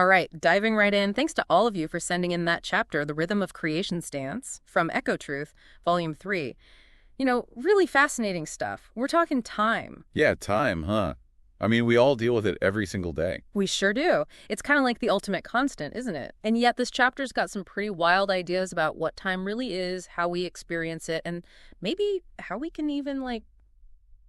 All right, diving right in. Thanks to all of you for sending in that chapter, The Rhythm of Creation Stance, from Echotruth, Volume 3. Really fascinating stuff. We're talking time. Yeah, time, huh? I mean, we all deal with it every single day. We sure do. It's kind of like the ultimate constant, isn't it? And yet this chapter's got some pretty wild ideas about what time really is, how we experience it, and maybe how we can even,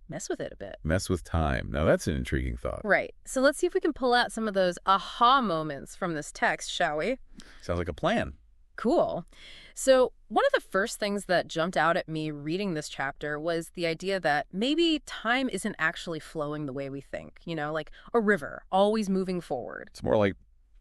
mess with it a bit. Mess with time. Now, that's an intriguing thought. Right. So let's see if we can pull out some of those aha moments from this text, shall we? Sounds like a plan. Cool. So one of the first things that jumped out at me reading this chapter was the idea that maybe time isn't actually flowing the way we think, like a river, always moving forward. It's more like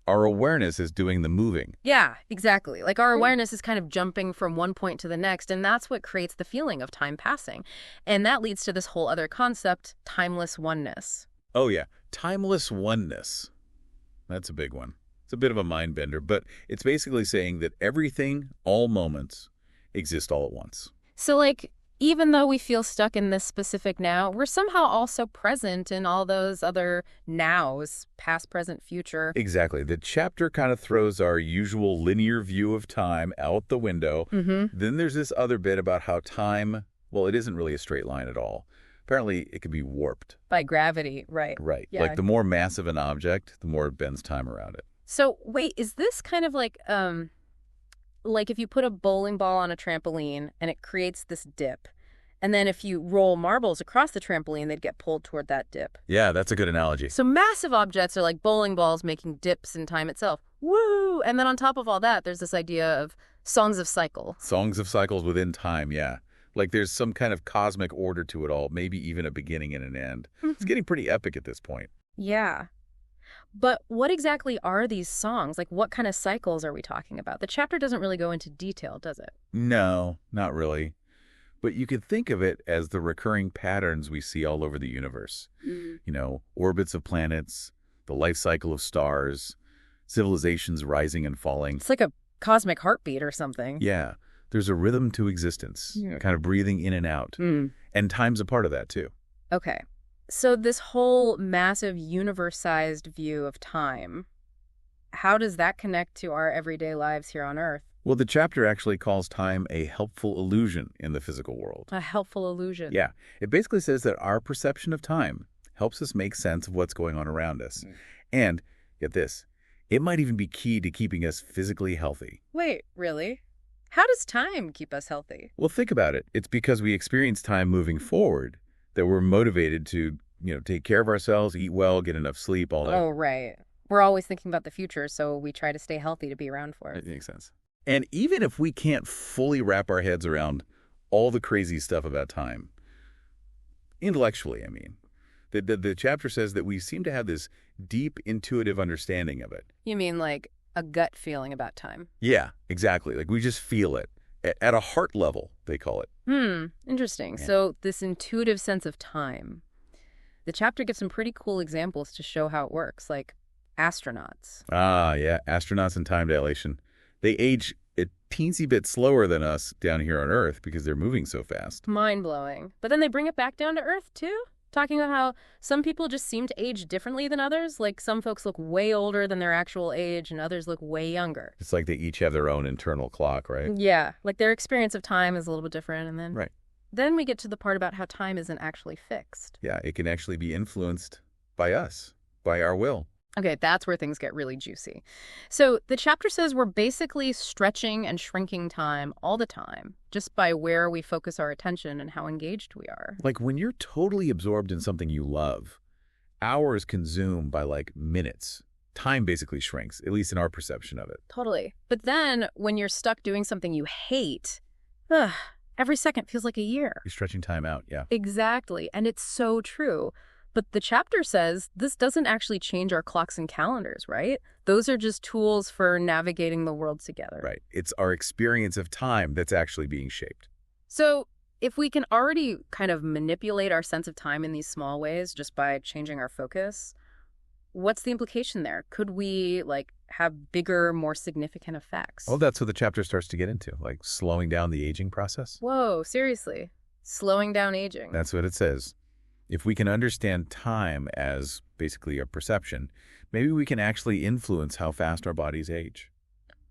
our awareness is doing the moving. Yeah, exactly. Like our awareness is kind of jumping from one point to the next, and that's what creates the feeling of time passing. And that leads to this whole other concept, timeless oneness. Oh, yeah. Timeless oneness. That's a big one. It's a bit of a mind bender, but it's basically saying that everything, all moments, exist all at once. So, even though we feel stuck in this specific now, we're somehow also present in all those other nows, past, present, future. Exactly. The chapter kind of throws our usual linear view of time out the window. Then there's this other bit about how time, well, it isn't really a straight line at all. Apparently, it could be warped. By gravity, right. Right. Yeah. Like the more massive an object, the more it bends time around it. So, wait, is this kind of like if you put a bowling ball on a trampoline and it creates this dip, and then if you roll marbles across the trampoline, they'd get pulled toward that dip? Yeah, that's a good analogy. So massive objects are like bowling balls making dips in time itself. Woo! And then on top of all that, there's this idea of songs of cycle. Songs of cycles within time, yeah. Like there's some kind of cosmic order to it all, maybe even a beginning and an end. It's getting pretty epic at this point. Yeah. But what exactly are these songs? Like, what kind of cycles are we talking about? The chapter doesn't really go into detail, does it? No, not really. But you could think of it as the recurring patterns we see all over the universe. Orbits of planets, the life cycle of stars, civilizations rising and falling. It's like a cosmic heartbeat or something. Yeah, there's a rhythm to existence, kind of breathing in and out. And time's a part of that, too. Okay. So this whole massive universe-sized view of time, how does that connect to our everyday lives here on Earth? Well, the chapter actually calls time a helpful illusion in the physical world. A helpful illusion. Yeah. It basically says that our perception of time helps us make sense of what's going on around us. And, get this, it might even be key to keeping us physically healthy. Wait, really? How does time keep us healthy? Well, think about it. It's because we experience time moving forward that we're motivated to, take care of ourselves, eat well, get enough sleep, all that. Oh, right. We're always thinking about the future, so we try to stay healthy to be around for it. It makes sense. And even if we can't fully wrap our heads around all the crazy stuff about time, intellectually, the chapter says that we seem to have this deep intuitive understanding of it. You mean like a gut feeling about time? Yeah, exactly. Like we just feel it. At a heart level, they call it. Interesting. Yeah. So this intuitive sense of time. The chapter gives some pretty cool examples to show how it works, like astronauts. Ah, yeah, astronauts and time dilation. They age a teensy bit slower than us down here on Earth because they're moving so fast. Mind-blowing. But then they bring it back down to Earth, too? Talking about how some people just seem to age differently than others. Like some folks look way older than their actual age and others look way younger. It's like they each have their own internal clock, right? Yeah, like their experience of time is a little bit different. And then, Right. Then we get to the part about how time isn't actually fixed. Yeah, it can actually be influenced by us, by our will. Okay, that's where things get really juicy. So the chapter says we're basically stretching and shrinking time all the time, just by where we focus our attention and how engaged we are. Like when you're totally absorbed in something you love, hours consume by like minutes. Time basically shrinks, at least in our perception of it. Totally. But then when you're stuck doing something you hate, every second feels like a year. You're stretching time out, yeah. Exactly. And it's so true. But the chapter says this doesn't actually change our clocks and calendars, right? Those are just tools for navigating the world together. Right. It's our experience of time that's actually being shaped. So if we can already kind of manipulate our sense of time in these small ways just by changing our focus, what's the implication there? Could we have bigger, more significant effects? Well, that's what the chapter starts to get into, like slowing down the aging process. Whoa, seriously? Slowing down aging? That's what it says. If we can understand time as basically a perception, maybe we can actually influence how fast our bodies age.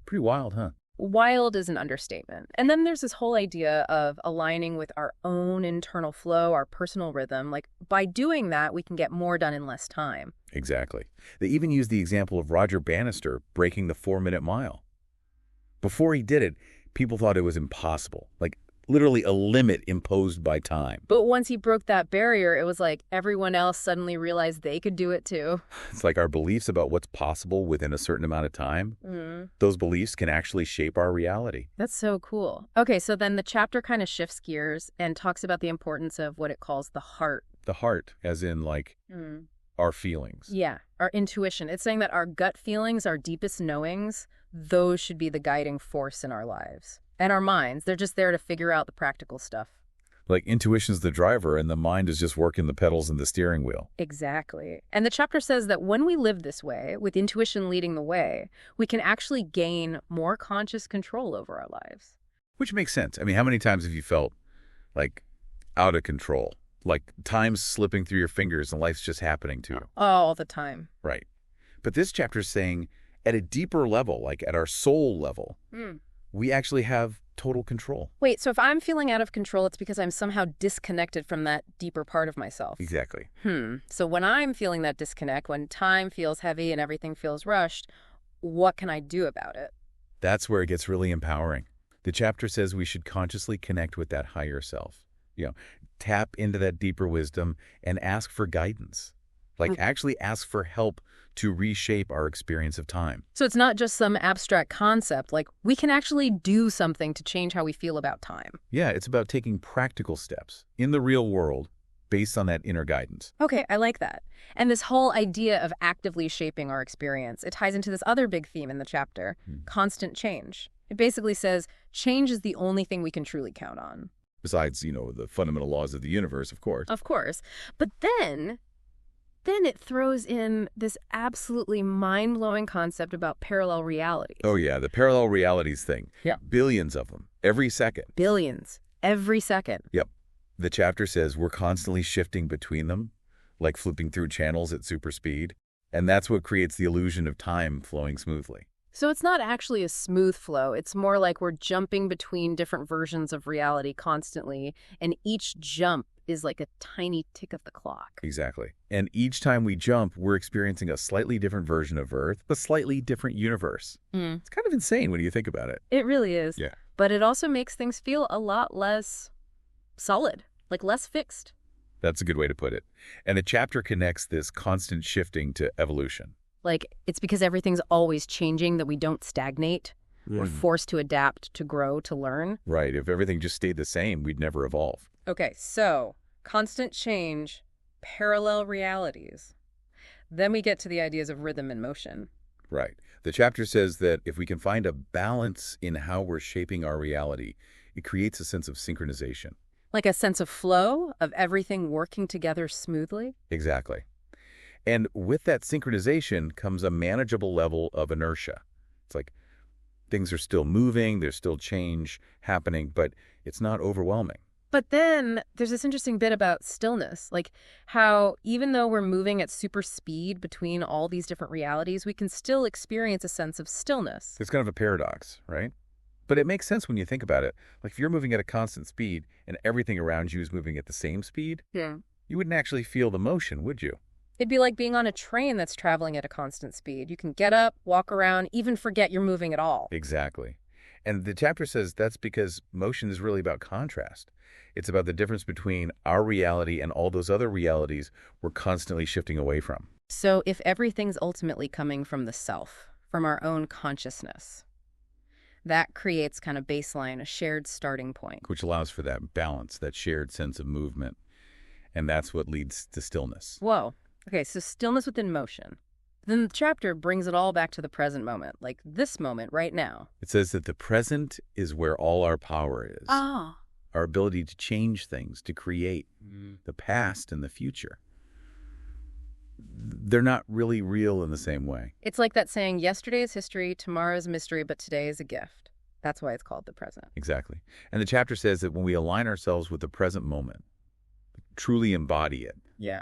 Pretty wild, huh? Wild is an understatement. And then there's this whole idea of aligning with our own internal flow, our personal rhythm. Like, by doing that, we can get more done in less time. Exactly. They even use the example of Roger Bannister breaking the 4-minute mile. Before he did it, people thought it was impossible, like literally a limit imposed by time. But once he broke that barrier, it was like everyone else suddenly realized they could do it too. It's like our beliefs about what's possible within a certain amount of time. Those beliefs can actually shape our reality. That's so cool. Okay, so then the chapter kind of shifts gears and talks about the importance of what it calls the heart. The heart, as in like our feelings. Yeah, our intuition. It's saying that our gut feelings, our deepest knowings, those should be the guiding force in our lives. And our minds, they're just there to figure out the practical stuff. Like intuition's the driver and the mind is just working the pedals and the steering wheel. Exactly. And the chapter says that when we live this way, with intuition leading the way, we can actually gain more conscious control over our lives. Which makes sense. I mean, how many times have you felt like out of control? Like time's slipping through your fingers and life's just happening to you. All the time. Right. But this chapter is saying at a deeper level, like at our soul level, we actually have total control. Wait, so if I'm feeling out of control, it's because I'm somehow disconnected from that deeper part of myself. Exactly. So when I'm feeling that disconnect, when time feels heavy and everything feels rushed, what can I do about it? That's where it gets really empowering. The chapter says we should consciously connect with that higher self. Tap into that deeper wisdom and ask for guidance. Like actually ask for help to reshape our experience of time. So it's not just some abstract concept, like we can actually do something to change how we feel about time. Yeah, it's about taking practical steps in the real world based on that inner guidance. Okay, I like that. And this whole idea of actively shaping our experience, it ties into this other big theme in the chapter, constant change. It basically says change is the only thing we can truly count on. Besides, the fundamental laws of the universe, of course. Of course. But then it throws in this absolutely mind-blowing concept about parallel realities. Oh, yeah, the parallel realities thing. Yeah. Billions of them, every second. Billions, every second. Yep. The chapter says we're constantly shifting between them, like flipping through channels at super speed. And that's what creates the illusion of time flowing smoothly. So it's not actually a smooth flow. It's more like we're jumping between different versions of reality constantly, and each jump is like a tiny tick of the clock. Exactly. And each time we jump, we're experiencing a slightly different version of Earth, but slightly different universe. It's kind of insane when you think about it. It really is. Yeah. But it also makes things feel a lot less solid, like less fixed. That's a good way to put it. And the chapter connects this constant shifting to evolution. Like, it's because everything's always changing that we don't stagnate. We're forced to adapt, to grow, to learn. Right. If everything just stayed the same, we'd never evolve. Okay, so constant change, parallel realities. Then we get to the ideas of rhythm and motion. Right. The chapter says that if we can find a balance in how we're shaping our reality, it creates a sense of synchronization. Like a sense of flow, of everything working together smoothly? Exactly. And with that synchronization comes a manageable level of inertia. It's like things are still moving, there's still change happening, but it's not overwhelming. But then there's this interesting bit about stillness, like how even though we're moving at super speed between all these different realities, we can still experience a sense of stillness. It's kind of a paradox, right? But it makes sense when you think about it. Like if you're moving at a constant speed and everything around you is moving at the same speed, you wouldn't actually feel the motion, would you? It'd be like being on a train that's traveling at a constant speed. You can get up, walk around, even forget you're moving at all. Exactly. And the chapter says that's because motion is really about contrast. It's about the difference between our reality and all those other realities we're constantly shifting away from. So if everything's ultimately coming from the self, from our own consciousness, that creates kind of baseline, a shared starting point. Which allows for that balance, that shared sense of movement. And that's what leads to stillness. Whoa. Okay, so stillness within motion. Then the chapter brings it all back to the present moment, like this moment right now. It says that the present is where all our power is. Ah. Our ability to change things, to create the past and the future. They're not really real in the same way. It's like that saying, yesterday is history, tomorrow is mystery, but today is a gift. That's why it's called the present. Exactly. And the chapter says that when we align ourselves with the present moment, truly embody it, Yeah.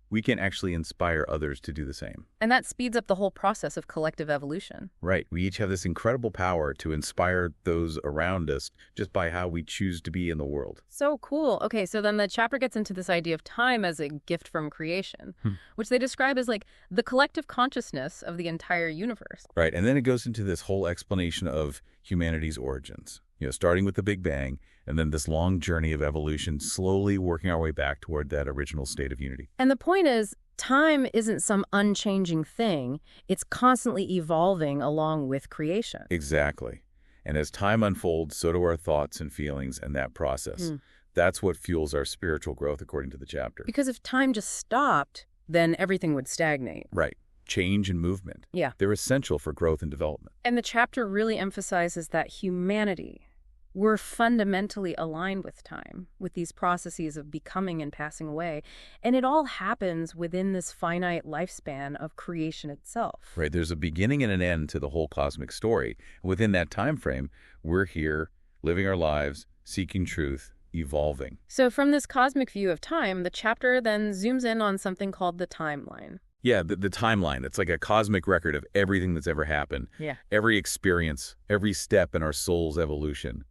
we can actually inspire others to do the same. And that speeds up the whole process of collective evolution. Right. We each have this incredible power to inspire those around us just by how we choose to be in the world. So cool. Okay, so then the chapter gets into this idea of time as a gift from creation, which they describe as like the collective consciousness of the entire universe. Right. And then it goes into this whole explanation of humanity's origins, starting with the Big Bang and then this long journey of evolution, slowly working our way back toward that original state of unity. And the point is, time isn't some unchanging thing. It's constantly evolving along with creation. Exactly. And as time unfolds, so do our thoughts and feelings and that process. That's what fuels our spiritual growth, according to the chapter. Because if time just stopped, then everything would stagnate. Right. Change and movement. Yeah. They're essential for growth and development. And the chapter really emphasizes that humanity, we're fundamentally aligned with time, with these processes of becoming and passing away. And it all happens within this finite lifespan of creation itself. Right. There's a beginning and an end to the whole cosmic story. Within that time frame, we're here, living our lives, seeking truth, evolving. So from this cosmic view of time, the chapter then zooms in on something called the timeline. Yeah, the timeline. It's like a cosmic record of everything that's ever happened. Yeah. Every experience, every step in our soul's evolution.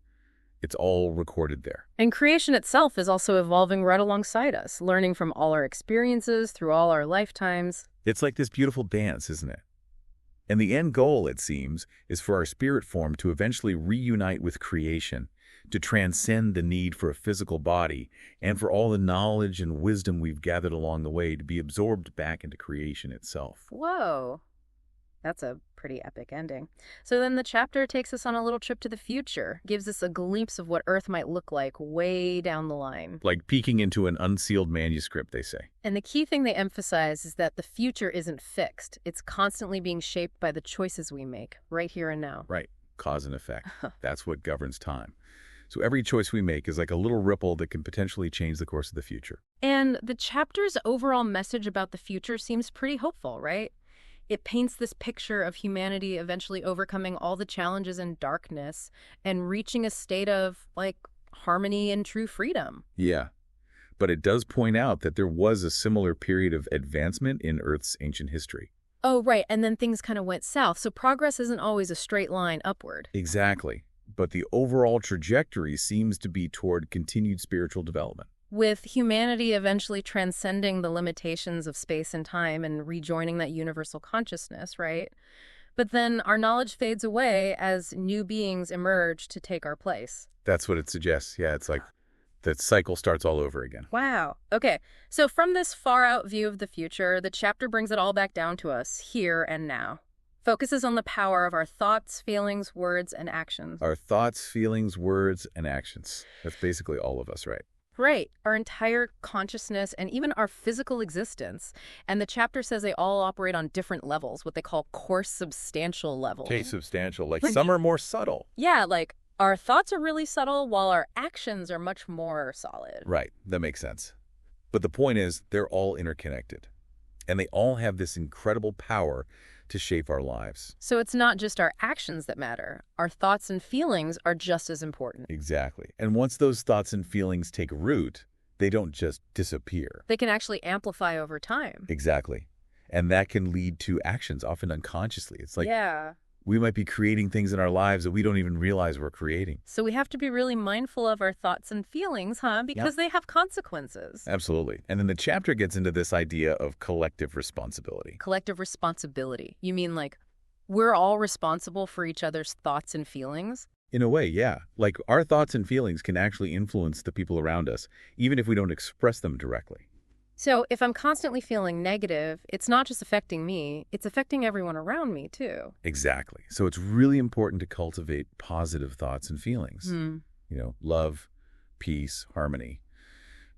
It's all recorded there. And creation itself is also evolving right alongside us, learning from all our experiences through all our lifetimes. It's like this beautiful dance, isn't it? And the end goal, it seems, is for our spirit form to eventually reunite with creation, to transcend the need for a physical body, and for all the knowledge and wisdom we've gathered along the way to be absorbed back into creation itself. Whoa. That's a pretty epic ending. So then the chapter takes us on a little trip to the future, gives us a glimpse of what Earth might look like way down the line. Like peeking into an unsealed manuscript, they say. And the key thing they emphasize is that the future isn't fixed. It's constantly being shaped by the choices we make, right here and now. Right. Cause and effect. That's what governs time. So every choice we make is like a little ripple that can potentially change the course of the future. And the chapter's overall message about the future seems pretty hopeful, right? It paints this picture of humanity eventually overcoming all the challenges and darkness and reaching a state of, like, harmony and true freedom. Yeah. But it does point out that there was a similar period of advancement in Earth's ancient history. Oh, right. And then things kind of went south. So progress isn't always a straight line upward. Exactly. But the overall trajectory seems to be toward continued spiritual development. With humanity eventually transcending the limitations of space and time and rejoining that universal consciousness, right? But then our knowledge fades away as new beings emerge to take our place. That's what it suggests. Yeah, it's like that cycle starts all over again. Wow. Okay. So from this far-out view of the future, the chapter brings it all back down to us, here and now. Focuses on the power of our thoughts, feelings, words, and actions. Our thoughts, feelings, words, and actions. That's basically all of us, right? Right. Our entire consciousness and even our physical existence. And the chapter says they all operate on different levels, what they call coarse substantial levels. Okay, substantial. Like some are more subtle. Yeah, like our thoughts are really subtle while our actions are much more solid. Right. That makes sense. But the point is, they're all interconnected. And they all have this incredible power to shape our lives. So it's not just our actions that matter. Our thoughts and feelings are just as important. Exactly. And once those thoughts and feelings take root, they don't just disappear. They can actually amplify over time. Exactly. And that can lead to actions, often unconsciously. It's like we might be creating things in our lives that we don't even realize we're creating. So we have to be really mindful of our thoughts and feelings, huh? Because they have consequences. Absolutely. And then the chapter gets into this idea of collective responsibility. Collective responsibility. You mean like we're all responsible for each other's thoughts and feelings? In a way, yeah. Like our thoughts and feelings can actually influence the people around us, even if we don't express them directly. So if I'm constantly feeling negative, it's not just affecting me, it's affecting everyone around me too. Exactly. So it's really important to cultivate positive thoughts and feelings. Love, peace, harmony,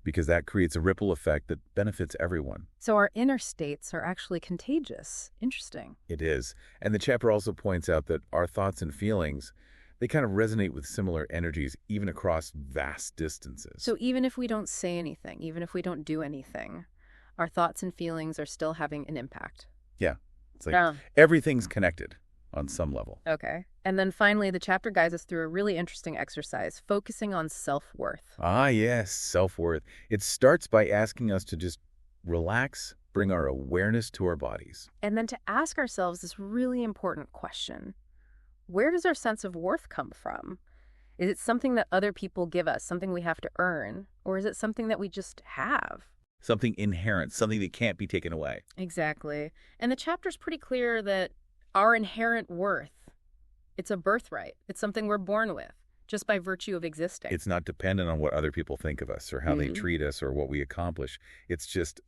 because that creates a ripple effect that benefits everyone. So our inner states are actually contagious. Interesting. It is. And the chapter also points out that our thoughts and feelings, they kind of resonate with similar energies even across vast distances. So even if we don't say anything, even if we don't do anything, our thoughts and feelings are still having an impact. Yeah. It's like everything's connected. on some level. Okay. And then finally, the chapter guides us through a really interesting exercise, focusing on self-worth. Ah, yes, self-worth. It starts by asking us to just relax, bring our awareness to our bodies. And then to ask ourselves this really important question: where does our sense of worth come from? Is it something that other people give us, something we have to earn, or is it something that we just have? Something inherent, something that can't be taken away. Exactly. And the chapter's pretty clear that our inherent worth, it's a birthright. It's something we're born with, just by virtue of existing. It's not dependent on what other people think of us or how they treat us or what we accomplish. It's just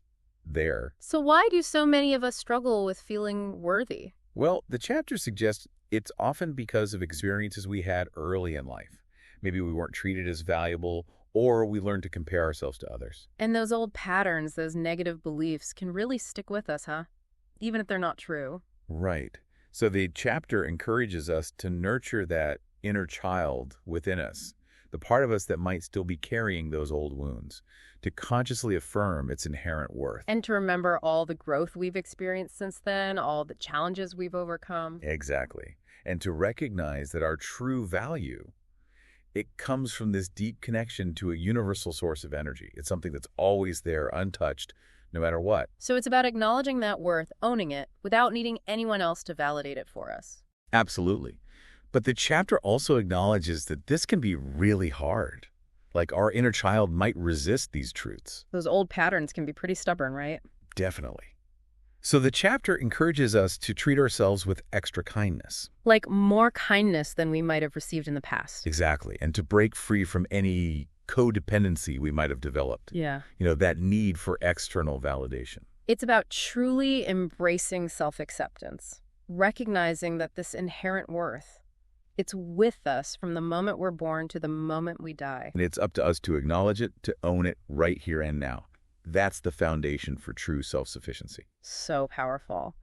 there. So why do so many of us struggle with feeling worthy? Well, the chapter suggests it's often because of experiences we had early in life. Maybe we weren't treated as valuable, or we learned to compare ourselves to others. And those old patterns, those negative beliefs can really stick with us, huh? Even if they're not true. Right. So the chapter encourages us to nurture that inner child within us, the part of us that might still be carrying those old wounds, to consciously affirm its inherent worth. And to remember all the growth we've experienced since then, all the challenges we've overcome. Exactly. And to recognize that our true value, it comes from this deep connection to a universal source of energy. It's something that's always there, untouched, no matter what. So it's about acknowledging that worth, owning it, without needing anyone else to validate it for us. Absolutely. But the chapter also acknowledges that this can be really hard. Like our inner child might resist these truths. Those old patterns can be pretty stubborn, right? Definitely. So the chapter encourages us to treat ourselves with extra kindness. Like more kindness than we might have received in the past. Exactly. And to break free from any codependency we might have developed. Yeah. That need for external validation. It's about truly embracing self-acceptance, recognizing that this inherent worth, it's with us from the moment we're born to the moment we die. And it's up to us to acknowledge it, to own it right here and now. That's the foundation for true self-sufficiency. So powerful.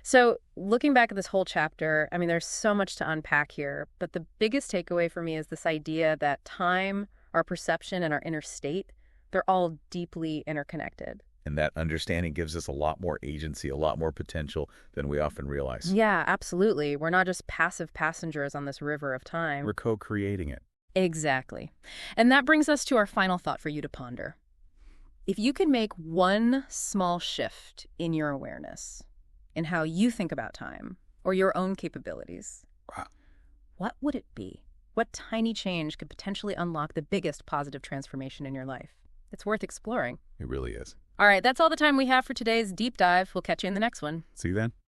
So looking back at this whole chapter, I mean, there's so much to unpack here, but the biggest takeaway for me is this idea that time, our perception, and our inner state, they're all deeply interconnected. And that understanding gives us a lot more agency, a lot more potential than we often realize. Yeah, absolutely. We're not just passive passengers on this river of time. We're co-creating it. Exactly. And that brings us to our final thought for you to ponder. If you could make one small shift in your awareness, in how you think about time, or your own capabilities, Wow. what would it be? What tiny change could potentially unlock the biggest positive transformation in your life? It's worth exploring. It really is. All right, that's all the time we have for today's deep dive. We'll catch you in the next one. See you then.